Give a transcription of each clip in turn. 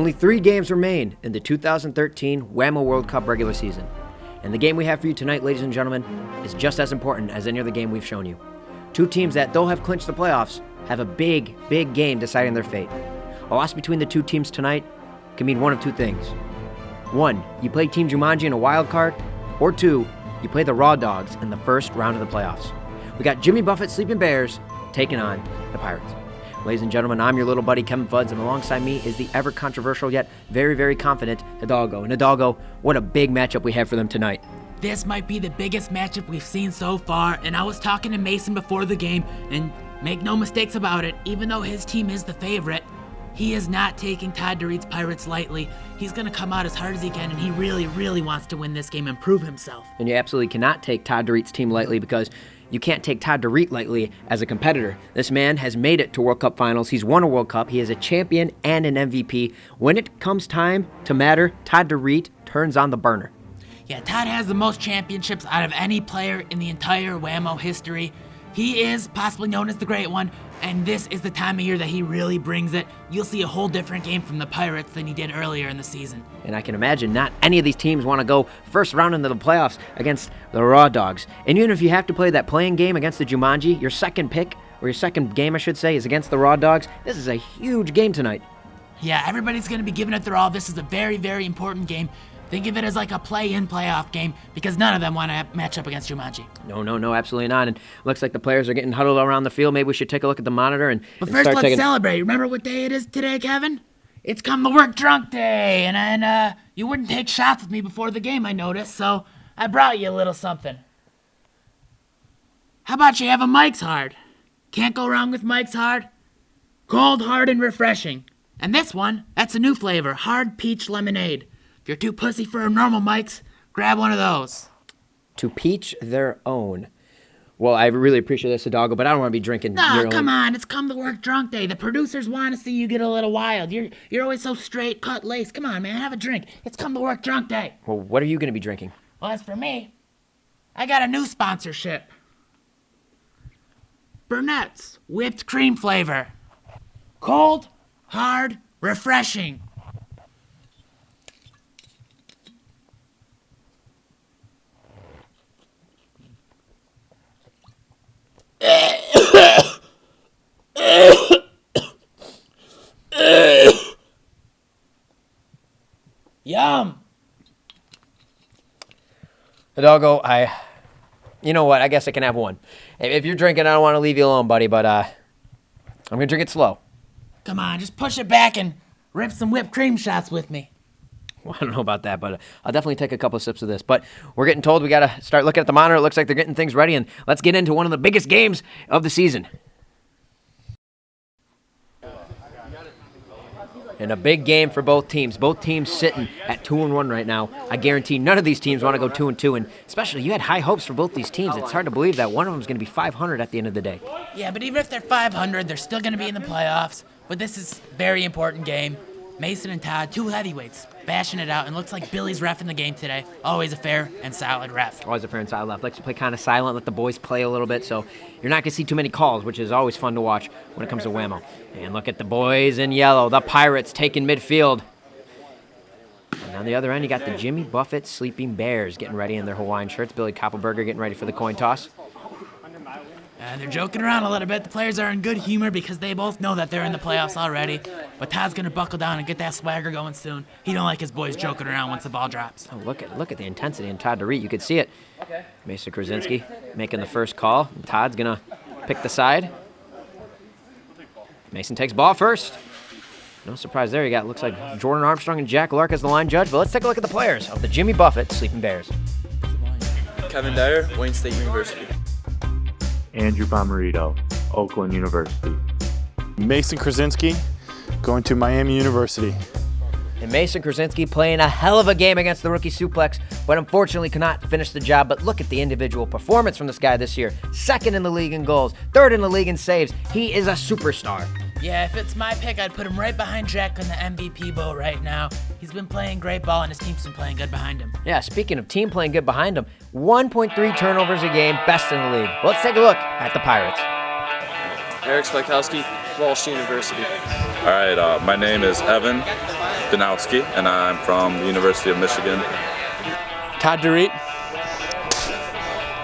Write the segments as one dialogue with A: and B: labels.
A: Only 3 games remain in the 2013 Whamo World Cup regular season. And the game we have for you tonight, ladies and gentlemen, is just as important as any other game we've shown you. 2 teams that, though have clinched the playoffs, have a big, big game deciding their fate. A loss between the 2 teams tonight can mean one of 2 things. 1, you play Team Jumanji in a wild card, or 2, you play the Raw Dogs in the first round of the playoffs. We got Jimmy Buffett's Sleeping Bears taking on the Pirates. Ladies and gentlemen, I'm your little buddy Kevin Fudds, and alongside me is the ever-controversial yet very, very confident Hidalgo. And Hidalgo, what a big matchup we have for them tonight.
B: This might be the biggest matchup we've seen so far, and I was talking to Mason before the game, and make no mistakes about it, even though his team is the favorite, he is not taking Todd DeReed's Pirates lightly. He's going to come out as hard as he can, and he really, really wants to win this game and prove himself.
A: And you absolutely cannot take Todd DeReed's team lightly, because you can't take Todd DeReed lightly as a competitor. This man has made it to World Cup finals. He's won a World Cup. He is a champion and an MVP. When it comes time to matter, Todd DeReed turns on the burner.
B: Yeah, Todd has the most championships out of any player in the entire Whamo history. He is possibly known as the Great One, and this is the time of year that he really brings it. You'll see a whole different game from the Pirates than he did earlier in the season.
A: And I can imagine not any of these teams want to go first round into the playoffs against the Raw Dogs. And even if you have to play that playing game against the Jumanji, your second pick, or your second game I should say, is against the Raw Dogs, this is a huge game tonight.
B: Yeah, everybody's going to be giving it their all. This is a very, very important game. Think of it as like a play-in playoff game, because none of them want to match up against Jumanji.
A: No, absolutely not. And looks like the players are getting huddled around the field. Maybe we should take a look at the monitor and
B: But first, let's celebrate. Remember what day it is today, Kevin? It's Come to Work Drunk Day, and you wouldn't take shots with me before the game, I noticed, so I brought you a little something. How about you have a Mike's Hard? Can't go wrong with Mike's Hard. Cold, hard, and refreshing. And this one, that's a new flavor, Hard Peach Lemonade. If you're too pussy for a normal Mike's, grab one of those.
A: To peach their own. Well, I really appreciate this, Hidalgo, but I don't want to be drinking your own.
B: Come on, it's Come to Work Drunk Day. The producers want to see you get a little wild. You're always so straight, cut lace. Come on, man, have a drink. It's Come to Work Drunk Day.
A: Well, what are you going to be drinking?
B: Well, as for me, I got a new sponsorship. Burnett's whipped cream flavor. Cold, hard, refreshing. Yum!
A: Hidalgo, you know what? I guess I can have one. If you're drinking, I don't want to leave you alone, buddy, but I'm going to drink it slow.
B: Come on, just push it back and rip some whipped cream shots with me.
A: Well, I don't know about that, but I'll definitely take a couple of sips of this. But we're getting told we got to start looking at the monitor. It looks like they're getting things ready, and let's get into one of the biggest games of the season. And a big game for both teams. Both teams sitting at 2-1 right now. I guarantee none of these teams want to go 2-2, and especially you had high hopes for both these teams. It's hard to believe that one of them is going to be 500 at the end of the day.
B: Yeah, but even if they're 500, they're still going to be in the playoffs. But this is a very important game. Mason and Todd, 2 heavyweights, bashing it out, and looks like Billy's reffing the game today. Always a fair and solid ref.
A: Always a fair and solid ref. Likes to play kind of silent, let the boys play a little bit, so you're not going to see too many calls, which is always fun to watch when it comes to Whamo. And look at the boys in yellow, the Pirates taking midfield. And on the other end, you got the Jimmy Buffett Sleeping Bears getting ready in their Hawaiian shirts. Billy Koppelberger getting ready for the coin toss.
B: They're joking around a little bit. The players are in good humor because they both know that they're in the playoffs already. But Todd's going to buckle down and get that swagger going soon. He don't like his boys joking around once the ball drops.
A: Oh, look at the intensity in Todd DeReed. You could see it. Mason Krasinski making the first call. Todd's going to pick the side. Mason takes ball first. No surprise there. You got, looks like Jordan Armstrong and Jack Lark as the line judge. But let's take a look at the players of the Jimmy Buffett Sleeping Bears.
C: Kevin Dyer, Wayne State University.
D: Andrew Bomarito, Oakland University.
E: Mason Krasinski, going to Miami University.
A: And Mason Krasinski playing a hell of a game against the rookie Suplex, but unfortunately could not finish the job. But look at the individual performance from this guy this year. 2nd in the league in goals, 3rd in the league in saves. He is a superstar.
B: Yeah, if it's my pick, I'd put him right behind Jack in the MVP boat right now. He's been playing great ball, and his team's been playing good behind him.
A: Yeah, speaking of team playing good behind him, 1.3 turnovers a game, best in the league. Well, let's take a look at the Pirates.
C: Eric Spikowski, Walsh University.
F: All right, my name is Evan
C: Spinowski, and I'm from the University of Michigan.
E: Todd DeReet,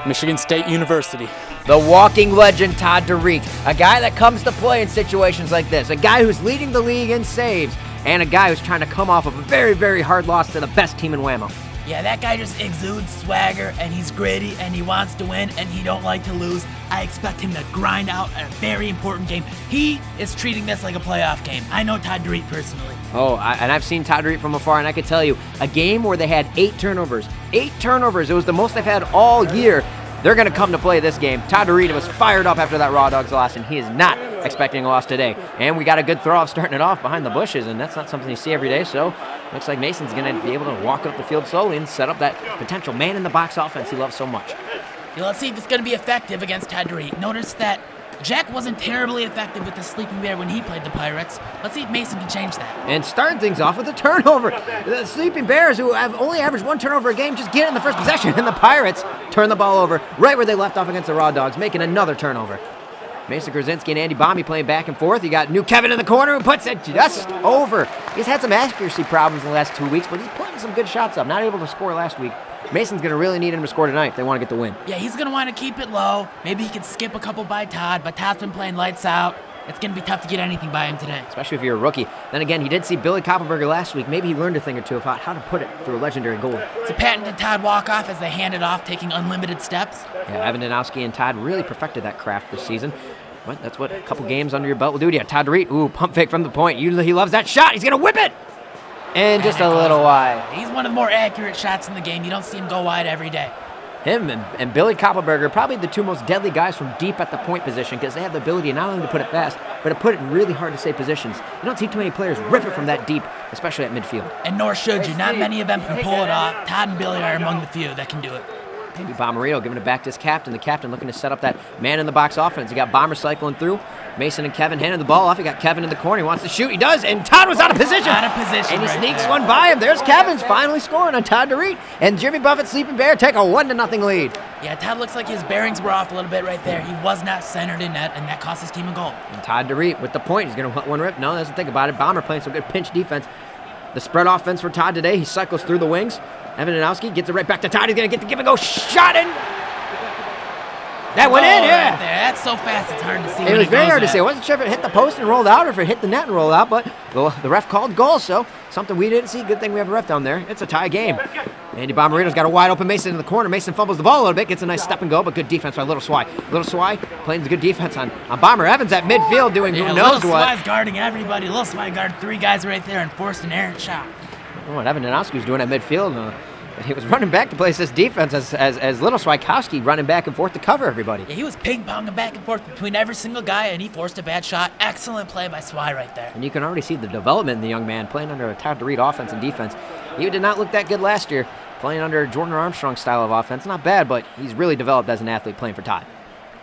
E: Michigan State University.
A: The walking legend, Todd DeReet, a guy that comes to play in situations like this, a guy who's leading the league in saves, and a guy who's trying to come off of a very, very hard loss to the best team in Whamo.
B: Yeah, that guy just exudes swagger, and he's gritty, and he wants to win, and he don't like to lose. I expect him to grind out a very important game. He is treating this like a playoff game. I know Todd DeReet personally.
A: Oh, and I've seen Todd DeReet from afar, and I can tell you, a game where they had 8 turnovers. 8 turnovers. It was the most they've had all year. They're going to come to play this game. Todd DeReet was fired up after that Raw Dogs loss, and he is not expecting a loss today. And we got a good throw-off starting it off behind the bushes, and that's not something you see every day, so looks like Mason's going to be able to walk up the field slowly and set up that potential man-in-the-box offense he loves so much.
B: Yeah, let's see if it's going to be effective against Todd DeReet. Notice that Jack wasn't terribly effective with the Sleeping Bear when he played the Pirates. Let's see if Mason can change that.
A: And starting things off with a turnover. The Sleeping Bears, who have only averaged 1 turnover a game, just get in the first possession, and the Pirates turn the ball over right where they left off against the Raw Dogs, making another turnover. Mason Krasinski and Andy Bomby playing back and forth. You got new Kevin in the corner who puts it just over. He's had some accuracy problems in the last 2 weeks, but he's putting some good shots up. Not able to score last week. Mason's going to really need him to score tonight if they want to get the win.
B: Yeah, he's going to want to keep it low. Maybe he can skip a couple by Todd, but Todd's been playing lights out. It's going to be tough to get anything by him today.
A: Especially if you're a rookie. Then again, he did see Billy Koppelberger last week. Maybe he learned a thing or two about how to put it through a legendary goal.
B: It's a patented Todd walk-off as they hand it off, taking unlimited steps.
A: Yeah, Evan Danowski and Todd really perfected that craft this season. But that's what a couple games under your belt will do to you. Todd DeReet, ooh, pump fake from the point. He loves that shot. He's going to whip it. And just a little wide.
B: He's one of the more accurate shots in the game. You don't see him go wide every day.
A: Him and Billy Koppelberger, probably the 2 most deadly guys from deep at the point position, because they have the ability not only to put it fast, but to put it in really hard to say positions. You don't see too many players rip it from that deep, especially at midfield.
B: And nor should you. Not many of them can pull it off. Todd and Billy are among the few that can do it.
A: Maybe Bomarito giving it back to his captain. The captain looking to set up that man-in-the-box offense. You got Bomber cycling through. Mason and Kevin handing the ball off. You got Kevin in the corner. He wants to shoot. He does. And Todd was out of position.
B: Out of position.
A: And he
B: right
A: sneaks
B: there.
A: one by him. There's Kevin's finally scoring on Todd DeReet. And Jimmy Buffett, Sleeping Bear, take a 1-0 lead.
B: Yeah, Todd looks like his bearings were off a little bit right there. He was not centered in net, and that cost his team a goal.
A: And Todd DeReet with the point. He's going to want one rip. No, doesn't think about it. Bomber playing some good pinch defense. The spread offense for Todd today. He cycles through the wings. Evan Danowski gets it right back to Todd. He's going to get the give and go shot in. That went in, yeah.
B: Right there. That's so fast, it's hard to see.
A: It was very hard to see. I wasn't sure if it hit the post and rolled out or if it hit the net and rolled out, but the ref called goal, so something we didn't see. Good thing we have a ref down there. It's a tie game. Andy Bomarito's got a wide open Mason in the corner. Mason fumbles the ball a little bit, gets a nice step and go, but good defense by Little Swy. Little Swy playing good defense on Bomber. Evans at midfield doing who knows
B: Little
A: what.
B: Swy's guarding everybody. Little Swy guarded 3 guys right there and forced an errant shot.
A: Oh, what Evan Danowski was doing at midfield. He was running back to place this defense as Little Swikowski running back and forth to cover everybody.
B: Yeah, he was ping-ponging back and forth between every single guy, and he forced a bad shot. Excellent play by Swy right there.
A: And you can already see the development in the young man playing under a Todd DeReet offense and defense. He did not look that good last year, playing under Jordan Armstrong's style of offense. Not bad, but he's really developed as an athlete playing for Todd.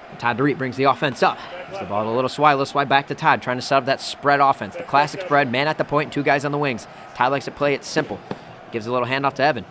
A: And Todd DeReet brings the offense up. Gives the ball to Little Swy back to Todd, trying to set up that spread offense. The classic spread, man at the point, 2 guys on the wings. Todd likes to play it simple. Gives a little handoff to Evan.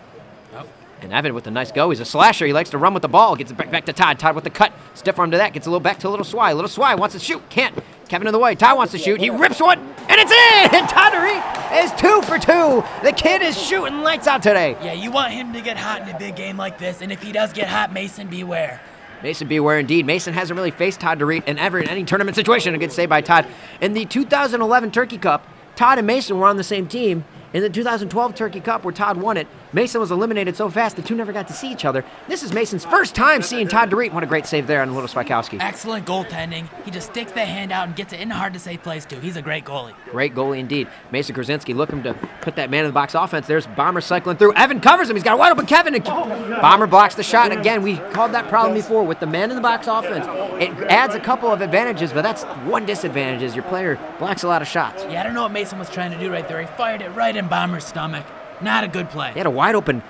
A: And Evan with a nice go. He's a slasher. He likes to run with the ball. Gets it back to Todd. Todd with the cut. Stiff arm to that. Gets a little back to Little Swy. Little Swy wants to shoot. Can't. Kevin in the way. Todd wants to shoot. He rips one. And it's in! And Todd DeReet is 2 for 2. The kid is shooting lights out today.
B: Yeah, you want him to get hot in a big game like this. And if he does get hot, Mason, beware.
A: Mason beware indeed. Mason hasn't really faced Todd DeReet in any tournament situation. A good save by Todd. In the 2011 Turkey Cup, Todd and Mason were on the same team. In the 2012 Turkey Cup, where Todd won it, Mason was eliminated so fast the 2 never got to see each other. This is Mason's first time seeing Todd DeReet. What a great save there on Little Swikowski.
B: Excellent goaltending. He just sticks the hand out and gets it in hard-to-save plays, too. He's a great goalie.
A: Great goalie indeed. Mason Krasinski looking to put that man-in-the-box offense. There's Bomber cycling through. Evan covers him. He's got a wide open Kevin. And Bomber blocks the shot. Again, we called that problem before with the man-in-the-box offense. It adds a couple of advantages, but that's one disadvantage is your player blocks a lot of shots.
B: Yeah, I don't know what Mason was trying to do right there. He fired it right in Bomber's stomach. Not a good play.
A: He had a wide open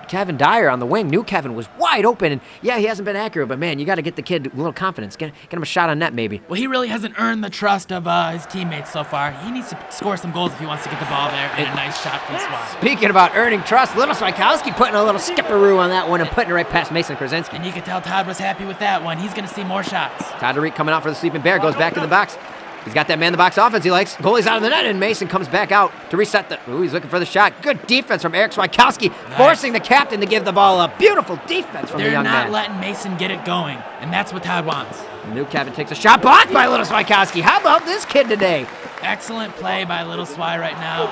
A: Kevin Dyer on the wing. New Kevin was wide open, and yeah, he hasn't been accurate, but man, you got to get the kid a little confidence. Get him a shot on net, maybe.
B: Well, he really hasn't earned the trust of his teammates so far. He needs to score some goals if he wants to get the ball there, and a nice shot from Swy.
A: Speaking about earning trust, Little Swikowski putting a little skipperoo on that one and putting it right past Mason Krasinski.
B: And you can tell Todd was happy with that one. He's going to see more shots.
A: Todd DeReet coming out for the Sleeping Bear, goes back to the box. He's got that man-in-the-box offense he likes. Goalie's out of the net, and Mason comes back out to reset the... Ooh, he's looking for the shot. Good defense from Eric Swikowski, forcing the captain to give the ball up. Beautiful defense from the young man.
B: They're not letting Mason get it going, and that's what Todd wants.
A: New Kevin takes a shot, blocked by little Swikowski. How about this kid today?
B: Excellent play by little Swy right now.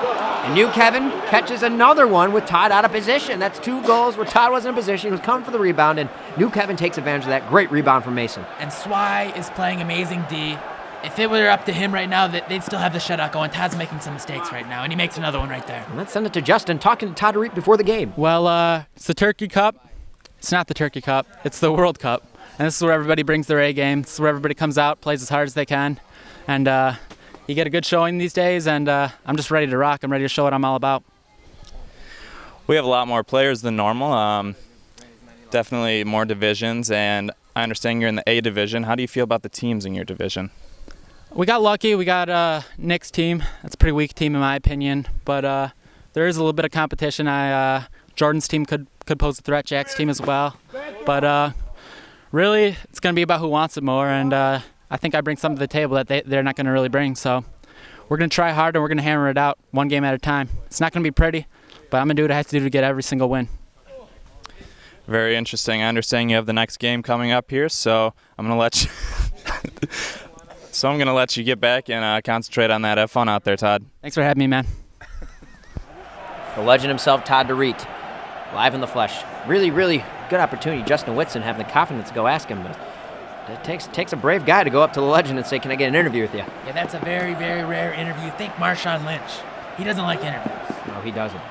A: And New Kevin catches another one with Todd out of position. That's 2 goals where Todd wasn't in position. He was coming for the rebound, and New Kevin takes advantage of that. Great rebound from Mason.
B: And Swy is playing amazing D. If it were up to him right now, they'd still have the shutout going. Todd's making some mistakes right now, and he makes another one right there.
A: And let's send it to Justin, talking to Todd DeReet before the game.
F: Well, it's the Turkey Cup. It's not the Turkey Cup. It's the World Cup. And this is where everybody brings their A game. This is where everybody comes out, plays as hard as they can. And you get a good showing these days, and I'm just ready to rock. I'm ready to show what I'm all about.
G: We have a lot more players than normal. Definitely more divisions, and I understand you're in the A division. How do you feel about the teams in your division?
F: We got lucky. We got Nick's team. That's a pretty weak team in my opinion, but there is a little bit of competition. Jordan's team could pose a threat. Jack's team as well, but really it's going to be about who wants it more, and I think I bring something to the table that they're not going to really bring. So we're going to try hard, and we're going to hammer it out one game at a time. It's not going to be pretty, but I'm going to do what I have to do to get every single win.
G: Very interesting. I understand you have the next game coming up here, so I'm going to let you I'm going to let you get back and concentrate on that. Have fun out there, Todd.
F: Thanks for having me, man.
A: The legend himself, Todd DeReet, live in the flesh. Really, really good opportunity. Justin Whitson having the confidence to go ask him. But it takes a brave guy to go up to the legend and say, can I get an interview with you?
B: Yeah, that's a very, very rare interview. Think Marshawn Lynch. He doesn't like interviews.
A: No, he doesn't.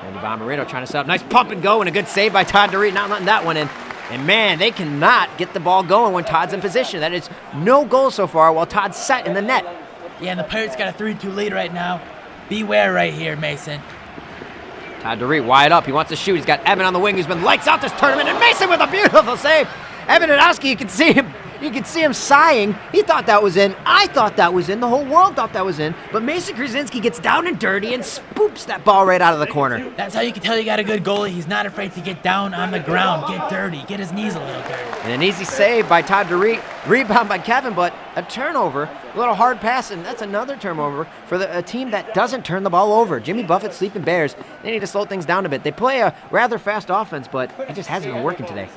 A: Andy Bomarito trying to set up. Nice pump and go, and a good save by Todd DeReet, not letting that one in. And man, they cannot get the ball going when Todd's in position. That is no goal so far while Todd's set in the net.
B: Yeah, and the Pirates got a 3-2 lead right now. Beware right here, Mason.
A: Todd DeReet wide up. He wants to shoot. He's got Evan on the wing who's been lights out this tournament, and Mason with a beautiful save. Evan Adowski, you can see him. You can see him sighing. He thought that was in. I thought that was in. The whole world thought that was in. But Mason Krasinski gets down and dirty and spoops that ball right out of the corner.
B: That's how you can tell you got a good goalie. He's not afraid to get down on the ground, get dirty, get his knees a little dirty.
A: And an easy save by Todd DeReet. Rebound by Kevin, but a turnover. A little hard pass, and that's another turnover for a team that doesn't turn the ball over. Jimmy Buffett, Sleeping Bears, they need to slow things down a bit. They play a rather fast offense, but it just hasn't been working today.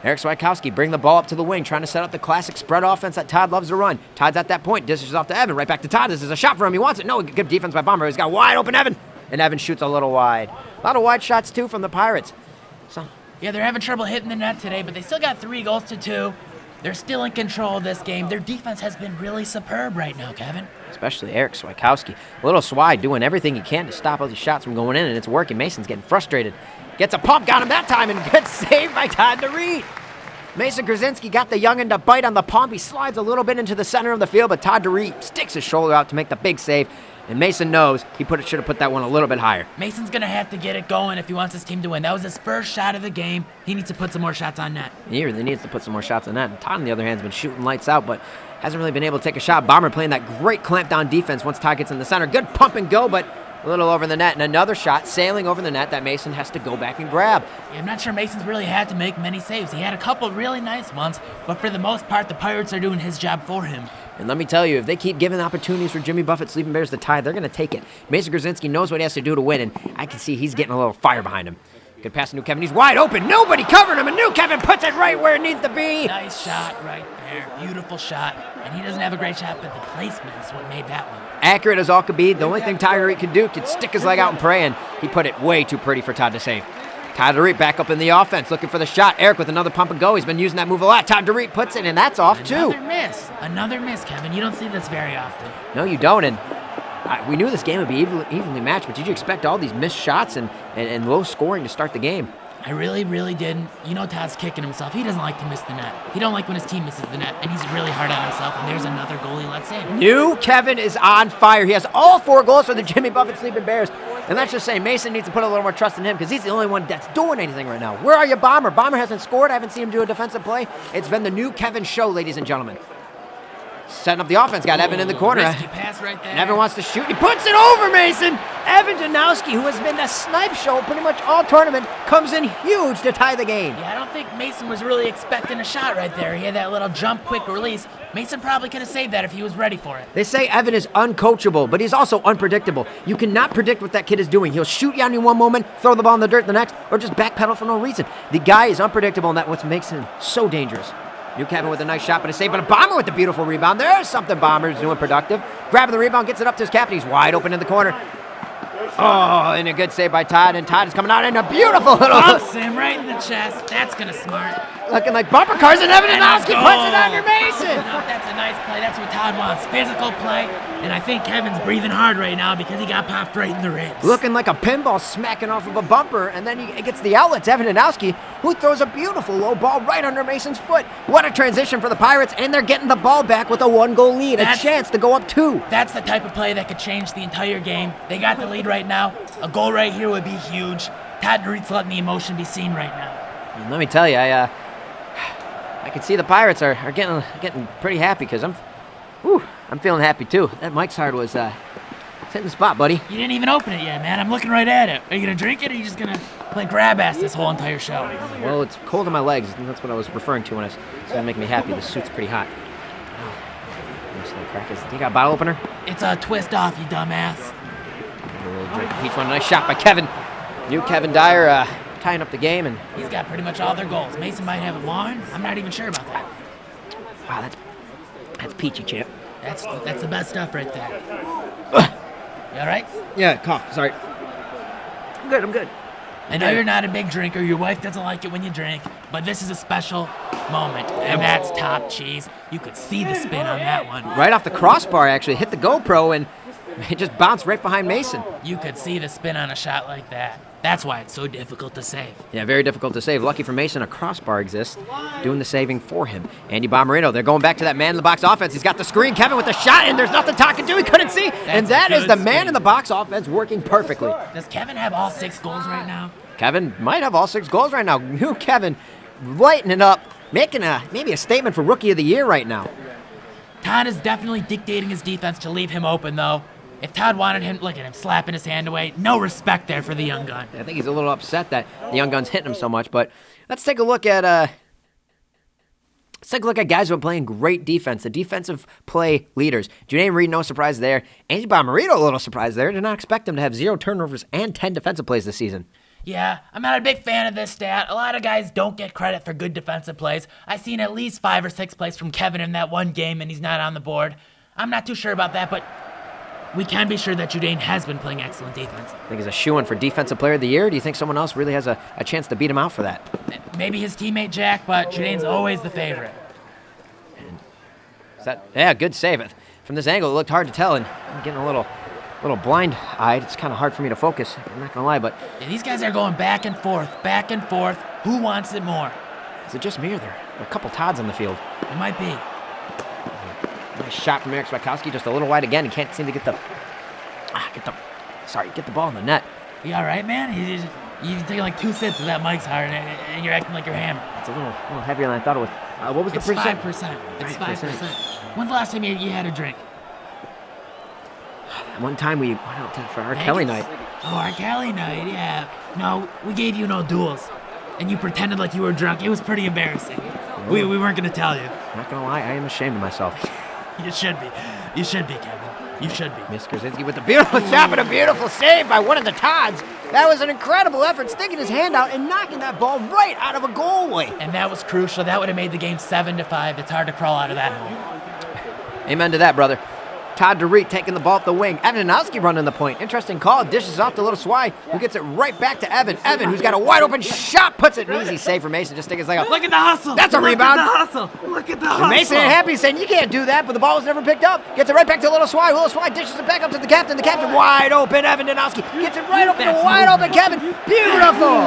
A: Eric Swikowski bring the ball up to the wing, trying to set up the classic spread offense that Todd loves to run. Todd's at that point, dishes off to Evan, right back to Todd. This is a shot for him, he wants it. No, good defense by Bomber. He's got wide open Evan, and Evan shoots a little wide. A lot of wide shots, too, from the Pirates.
B: Yeah, they're having trouble hitting the net today, but they still got 3-2. They're still in control of this game. Their defense has been really superb right now, Kevin.
A: Especially Eric Swikowski. Little Swy doing everything he can to stop all these shots from going in, and it's working. Mason's getting frustrated. Gets a pump, got him that time, and gets saved by Todd DeReet. Mason Krasinski got the youngin' to bite on the pump. He slides a little bit into the center of the field, but Todd DeReet sticks his shoulder out to make the big save. And Mason knows he should have put that one a little bit higher.
B: Mason's going to have to get it going if he wants his team to win. That was his first shot of the game. He needs to put some more shots on net.
A: He really needs to put some more shots on net. And Todd, on the other hand, has been shooting lights out, but hasn't really been able to take a shot. Bomber playing that great clamp down defense once Todd gets in the center. Good pump and go, but a little over the net. And another shot sailing over the net that Mason has to go back and grab.
B: Yeah, I'm not sure Mason's really had to make many saves. He had a couple really nice ones, but for the most part, the Pirates are doing his job for him.
A: And let me tell you, if they keep giving opportunities for Jimmy Buffett, Sleeping Bears to tie, they're going to take it. Mason Krasinski knows what he has to do to win, and I can see he's getting a little fire behind him. Good pass to New Kevin. He's wide open. Nobody covering him, and New Kevin puts it right where it needs to be.
B: Nice shot right there. Beautiful shot. And he doesn't have a great shot, but the placement is what made that one.
A: Accurate as all could be. The only thing Todd DeReet could do could stick his leg out and pray, and he put it way too pretty for Todd to save. Todd DeReet back up in the offense, looking for the shot. Eric with another pump and go. He's been using that move a lot. Todd DeReet puts it, and that's off, too.
B: Another miss, Kevin. You don't see this very often.
A: No, you don't, and we knew this game would be evenly matched, but did you expect all these missed shots and low scoring to start the game?
B: I really, really didn't. You know Todd's kicking himself. He doesn't like to miss the net. He don't like when his team misses the net, and he's really hard on himself, and there's another goal he lets in.
A: New Kevin is on fire. He has all 4 goals for the Jimmy Buffett Sleeping Bears. And let's just say Mason needs to put a little more trust in him because he's the only one that's doing anything right now. Where are you, Bomber? Bomber hasn't scored. I haven't seen him do a defensive play. It's been the New Kevin show, ladies and gentlemen. Setting up the offense. Got Evan in the corner.
B: Risky pass right there.
A: And Evan wants to shoot. He puts it over Mason. Evan Janowski, who has been the snipe show pretty much all tournament, comes in huge to tie the game.
B: Yeah, I don't think Mason was really expecting a shot right there. He had that little jump, quick release. Mason probably could have saved that if he was ready for it.
A: They say Evan is uncoachable, but he's also unpredictable. You cannot predict what that kid is doing. He'll shoot you on you one moment, throw the ball in the dirt the next, or just backpedal for no reason. The guy is unpredictable, and that's what makes him so dangerous. New Kevin with a nice shot, but a save, but a Bomber with the beautiful rebound. There's something Bomber's doing productive. Grabbing the rebound, gets it up to his captain. He's wide open in the corner. Oh, and a good save by Todd, and Todd is coming out in a beautiful little...
B: Bumps him right in the chest. That's gonna smart.
A: Looking like bumper cars, and Evan Janowski puts it under Mason.
B: No, that's a nice play. That's what Todd wants. Physical play. And I think Kevin's breathing hard right now because he got popped right in the ribs.
A: Looking like a pinball smacking off of a bumper, and then he gets the outlets. Evan Janowski, who throws a beautiful low ball right under Mason's foot. What a transition for the Pirates, and they're getting the ball back with a 1-goal lead, a chance to go up 2.
B: That's the type of play that could change the entire game. They got the lead right now. A goal right here would be huge. Todd Dorit's letting the emotion be seen right now.
A: And let me tell you, I can see the Pirates are getting pretty happy because I'm feeling happy too. That Mike's Hard was hitting the spot, buddy.
B: You didn't even open it yet, man. I'm looking right at it. Are you gonna drink it, or are you just gonna play grab ass this whole entire show?
A: Well, it's cold in my legs. And that's what I was referring to when it's gonna make me happy. The suit's pretty hot. You got a bottle opener?
B: It's a twist off, you dumbass.
A: Each one a nice shot by Kevin. New Kevin Dyer tying up the game, and
B: he's got pretty much all their goals. Mason might have one. I'm not even sure about that.
A: Wow, that's peachy, champ.
B: That's the best stuff right there. You all right?
A: Yeah, cough. Sorry. I'm good.
B: I know you're not a big drinker. Your wife doesn't like it when you drink, but this is a special moment, and that's top cheese. You could see the spin on that one.
A: Right off the crossbar, actually. Hit the GoPro, and it just bounced right behind Mason.
B: You could see the spin on a shot like that. That's why it's so difficult to save.
A: Yeah, very difficult to save. Lucky for Mason, a crossbar exists, doing the saving for him. Andy Bomarino, they're going back to that man-in-the-box offense. He's got the screen. Kevin with the shot, and there's nothing Todd can do. He couldn't see. And that is the man-in-the-box offense working perfectly.
B: Does Kevin have all 6 goals right now?
A: Kevin might have all 6 goals right now. New Kevin lighting it up, making maybe a statement for Rookie of the Year right now.
B: Todd is definitely dictating his defense to leave him open, though. If Todd wanted him, look at him slapping his hand away. No respect there for the young gun.
A: I think he's a little upset that the young gun's hitting him so much. But let's take a look at guys who are playing great defense. The defensive play leaders. Junaid Reed, no surprise there. Andy Bomarino, a little surprise there. Did not expect him to have 0 turnovers and 10 defensive plays this season.
B: Yeah, I'm not a big fan of this stat. A lot of guys don't get credit for good defensive plays. I've seen at least 5 or 6 plays from Kevin in that one game, and he's not on the board. I'm not too sure about that, but we can be sure that Judain has been playing excellent defense.
A: I think he's a shoo-in for Defensive Player of the Year. Do you think someone else really has a chance to beat him out for that?
B: Maybe his teammate Jack, but Judain's always the favorite.
A: Yeah, good save. From this angle, it looked hard to tell, and I'm getting a little blind-eyed. It's kind of hard for me to focus. I'm not going to lie, but...
B: Yeah, these guys are going back and forth. Who wants it more?
A: Is it just me, or there are a couple Todds on the field?
B: It might be.
A: Nice shot from Eric Swatkowski, just a little wide again. He can't seem to get the ball in the net.
B: You all right, man? You taking like 2 sips of that Mike's Hard, and you're acting like you're hammered.
A: It's a little heavier than I thought it was. What was the percent?
B: 5%. It's 5%. When's the last time you had a drink?
A: One time we went out for our Kelly night.
B: Oh, our Kelly night, yeah. No, we gave you no duels, and you pretended like you were drunk. It was pretty embarrassing. We weren't going to tell you.
A: Not going to lie, I am ashamed of myself.
B: You should be. You should be, Kevin. You should be.
A: Miss Krasinski with the beautiful shot and a beautiful save by one of the Todds. That was an incredible effort, sticking his hand out and knocking that ball right out of a goalway.
B: And that was crucial. That would have made the game 7-5. It's hard to crawl out of that hole.
A: Amen to that, brother. Todd Dorit taking the ball up the wing. Evan Janowski running the point. Interesting call. Dishes off to Little Swy, who gets it right back to Evan. Evan, who's got a wide open shot, puts it an easy save for Mason. Just sticking his leg out.
B: Look at the hustle.
A: That's a rebound.
B: Look at the hustle.
A: And Mason ain't happy, saying you can't do that, but the ball was never picked up. Gets it right back to Little Swy. Little Swy dishes it back up to the captain. The captain wide open. Evan Janowski gets it right open to wide open Kevin. Beautiful.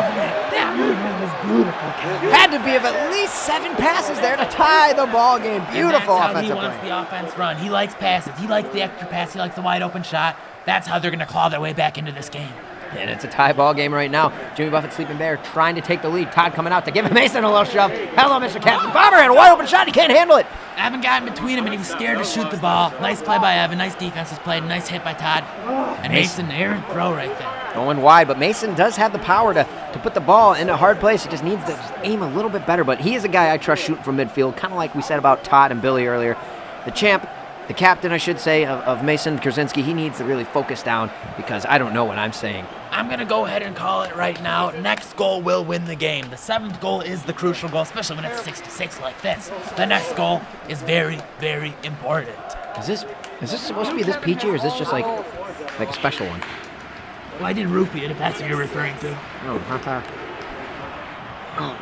B: That movement was beautiful, Kevin.
A: Had to be of at least 7 passes there to tie the ball game. Beautiful offensive play.
B: That's how he wants the offense run. He likes passes. He likes the extra pass. He likes the wide open shot. That's how they're going to claw their way back into this game.
A: And it's a tie ball game right now. Jimmy Buffett, Sleeping Bear, trying to take the lead. Todd coming out to give Mason a little shove. Hello, Mr. Captain. Bomber had a wide open shot. He can't handle it.
B: Evan got in between him, and he was scared to shoot the ball. Nice play by Evan. Nice defense was played. Nice hit by Todd. And Mason, errant throw right there.
A: Going wide, but Mason does have the power to put the ball in a hard place. He just needs to just aim a little bit better. But he is a guy I trust shooting from midfield, kind of like we said about Todd and Billy earlier. The champ, the captain, I should say, of Mason Krasinski, he needs to really focus down because I don't know what I'm saying.
B: I'm going to go ahead and call it right now. Next goal will win the game. The 7th goal is the crucial goal, especially when it's 6-6 like this. The next goal is very, very important.
A: Is this supposed to be this peachy, or is this just like a special one?
B: Well, I did roofie it, if that's what you're referring to.
A: Oh, haha. Oh,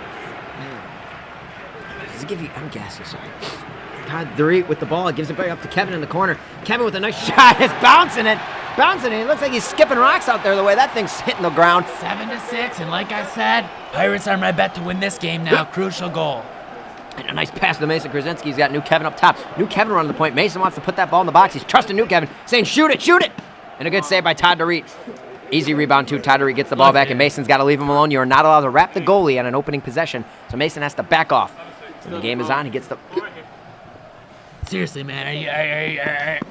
A: man. Does it give you... I'm gassy, sorry. Todd Dorit with the ball. Gives it back up to Kevin in the corner. Kevin with a nice shot. Is bouncing it. It looks like he's skipping rocks out there the way that thing's hitting the ground.
B: 7-6, and like I said, Pirates are my bet to win this game now. Crucial goal.
A: And a nice pass to Mason Krasinski. He's got New Kevin up top. New Kevin running the point. Mason wants to put that ball in the box. He's trusting New Kevin, saying, shoot it. And a good save by Todd Dorit. Easy rebound, too. Todd Dorit gets the ball back, and Mason's got to leave him alone. You are not allowed to wrap the goalie on an opening possession, so Mason has to back off. And the game is on. He gets the...
B: Seriously, man,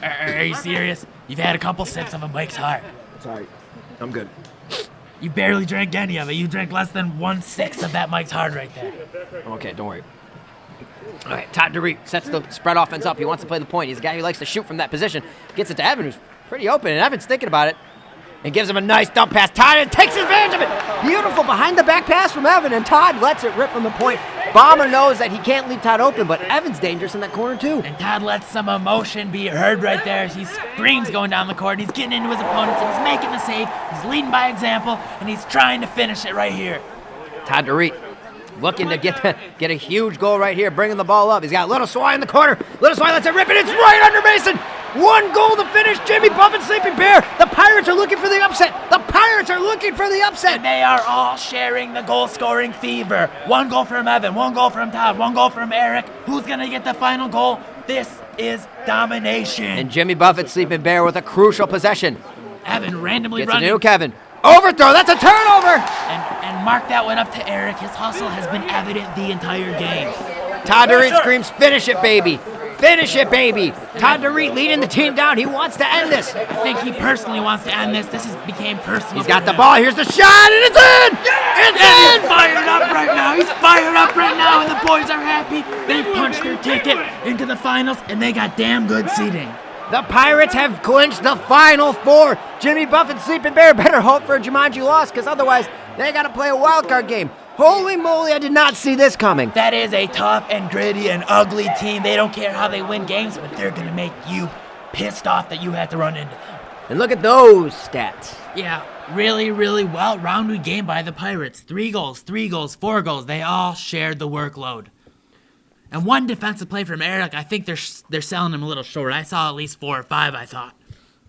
B: are you serious? You've had a couple sips of a Mike's Hard.
A: Sorry. I'm good.
B: You barely drank any of it. You drank less than 1/6 of that Mike's Hard right there.
A: I'm okay, don't worry. All right, Todd Dorit sets the spread offense up. He wants to play the point. He's a guy who likes to shoot from that position. Gets it to Evan, who's pretty open, and Evan's thinking about it. And gives him a nice dump pass. Todd takes advantage of it. Beautiful behind-the-back pass from Evan, and Todd lets it rip from the point. Bomber knows that he can't leave Todd open, but Evan's dangerous in that corner, too.
B: And Todd lets some emotion be heard right there as he screams going down the court. He's getting into his opponents, and he's making the save. He's leading by example, and he's trying to finish it right here.
A: Todd Dorit looking to get a huge goal right here, bringing the ball up. He's got Little Swai in the corner. Little Swai lets it rip, and it's right under Mason. 1 goal to finish. Jimmy Buffett, Sleeping Bear. The Pirates are looking for the upset.
B: And they are all sharing the goal-scoring fever. 1 goal from Evan, 1 goal from Todd, 1 goal from Eric. Who's going to get the final goal? This is domination.
A: And Jimmy Buffett, Sleeping Bear with a crucial possession.
B: Evan randomly
A: Gets
B: running.
A: a new Kevin. Overthrow. That's a turnover.
B: And mark that one up to Eric. His hustle has been evident the entire game.
A: Todd Dorit screams, finish it, baby. Finish it, baby. Todd Dorit leading the team down. He wants to end this.
B: I think he personally wants to end this. This has became personal.
A: He's got the ball. Here's the shot, and it's in! It's in!
B: He's fired up right now. He's fired up right now, and the boys are happy. They've punched their ticket into the finals, and they got damn good seating.
A: The Pirates have clinched the Final Four. Jimmy Buffett, Sleeping Bear better hope for a Jumanji loss, because otherwise they got to play a wild card game. Holy moly, I did not see this coming.
B: That is a tough and gritty and ugly team. They don't care how they win games, but they're going to make you pissed off that you had to run into them.
A: And look at those stats.
B: Yeah, really, really well-rounded game by the Pirates. 3 goals, 4 goals. They all shared the workload. And 1 defensive play from Eric, I think they're selling him a little short. I saw at least 4 or 5, I thought.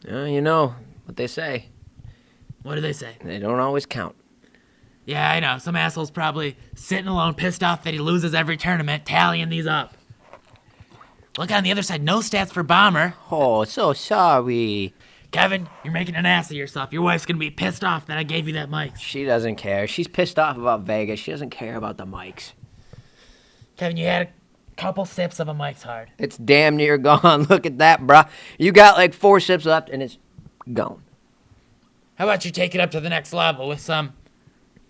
A: You know what they say.
B: What do they say?
A: They don't always count.
B: Yeah, I know. Some asshole's probably sitting alone, pissed off that he loses every tournament, tallying these up. Look on the other side, no stats for Bomber.
A: Oh, so sorry.
B: Kevin, you're making an ass of yourself. Your wife's gonna be pissed off that I gave you that mic.
A: She doesn't care. She's pissed off about Vegas. She doesn't care about the mics.
B: Kevin, you had a couple sips of a Mike's Hard.
A: It's damn near gone. Look at that, bruh. You got like 4 sips left, and it's gone.
B: How about you take it up to the next level with some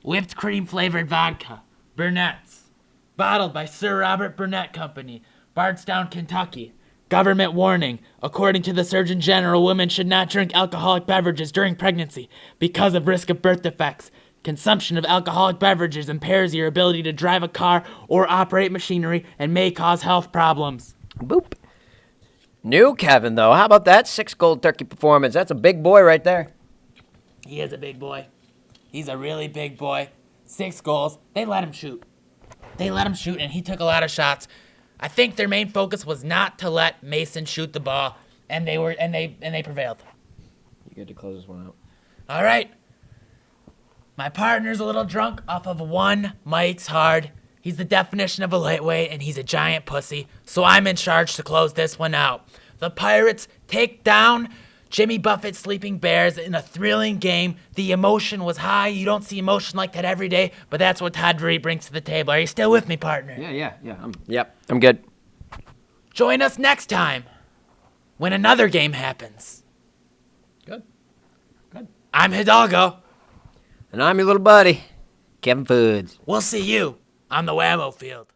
B: whipped cream flavored vodka, Burnett's, bottled by Sir Robert Burnett Company, Bardstown, Kentucky. Government warning. According to the Surgeon General, women should not drink alcoholic beverages during pregnancy because of risk of birth defects. Consumption of alcoholic beverages impairs your ability to drive a car or operate machinery and may cause health problems.
A: Boop. New Kevin, though. How about that 6 gold turkey performance? That's a big boy right there.
B: He is a big boy. He's a really big boy. 6 goals. They let him shoot. And he took a lot of shots. I think their main focus was not to let Mason shoot the ball, and they prevailed.
A: You good to close this one out?
B: All right. My partner's a little drunk off of 1 Mike's Hard. He's the definition of a lightweight, and he's a giant pussy, so I'm in charge to close this one out. The Pirates take down Jimmy Buffett sleeping bears in a thrilling game. The emotion was high. You don't see emotion like that every day, but that's what Todd Drury brings to the table. Are you still with me, partner?
A: Yeah. I'm good.
B: Join us next time when another game happens.
A: Good.
B: I'm Hidalgo.
A: And I'm your little buddy, Kevin Foods.
B: We'll see you on the Whamo field.